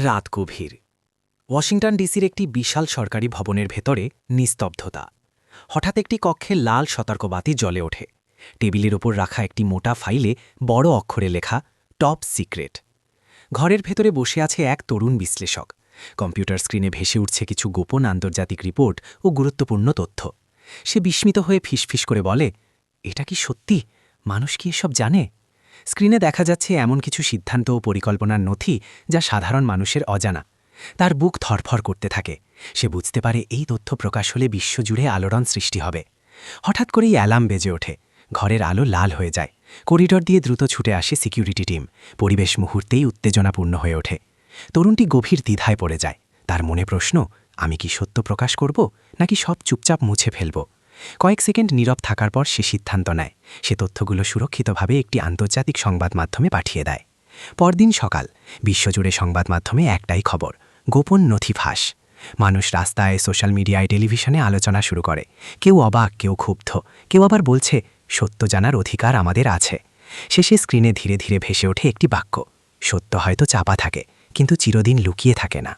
রাত গভীর। ওয়াশিংটন ডিসির একটি বিশাল সরকারি ভবনের ভেতরে নিস্তব্ধতা। হঠাৎ একটি কক্ষে লাল সতর্কবাতি জ্বলে ওঠে। টেবিলের ওপর রাখা একটি মোটা ফাইলে বড় অক্ষরে লেখা টপ সিক্রেট। ঘরের ভেতরে বসে আছে এক তরুণ বিশ্লেষক। কম্পিউটার স্ক্রিনে ভেসে উঠছে কিছু গোপন আন্তর্জাতিক রিপোর্ট ও গুরুত্বপূর্ণ তথ্য। সে বিস্মিত হয়ে ফিসফিস করে বলে, এটা কি সত্যি? মানুষ কি এসব জানে? স্ক্রিনে দেখা যাচ্ছে এমন কিছু সিদ্ধান্ত ও পরিকল্পনার নথি যা সাধারণ মানুষের অজানা। তার বুক থরফর করতে থাকে। সে বুঝতে পারে এই তথ্য প্রকাশ হলে বিশ্বজুড়ে আলোড়ন সৃষ্টি হবে। হঠাৎ করেই অ্যালার্ম বেজে ওঠে। ঘরের আলো লাল হয়ে যায়। করিডর দিয়ে দ্রুত ছুটে আসে সিকিউরিটি টিম। পরিবেশ মুহূর্তেই উত্তেজনাপূর্ণ হয়ে ওঠে। তরুণটি গভীর দ্বিধায় পড়ে যায়। তার মনে প্রশ্ন, আমি কি সত্য প্রকাশ করব, নাকি সব চুপচাপ মুছে ফেলব? কয়েক সেকেন্ড নীরব থাকার পর সে সিদ্ধান্ত নেয়। সে তথ্যগুলো সুরক্ষিতভাবে একটি আন্তর্জাতিক সংবাদ মাধ্যমে পাঠিয়ে দেয়। পরদিন সকাল। বিশ্বজুড়ে সংবাদ মাধ্যমে একটাই খবর, গোপন নথি ফাঁস। মানুষ রাস্তায়, সোশ্যাল মিডিয়ায়, টেলিভিশনে আলোচনা শুরু করে। কেউ অবাক, কেউ ক্ষুব্ধ, কেউ আবার বলছে সত্য জানার অধিকার আমাদের আছে। শেষে স্ক্রিনে ধীরে ধীরে ভেসে ওঠে একটি বাক্য, সত্য হয়তো চাপা থাকে, কিন্তু চিরদিন লুকিয়ে থাকে না।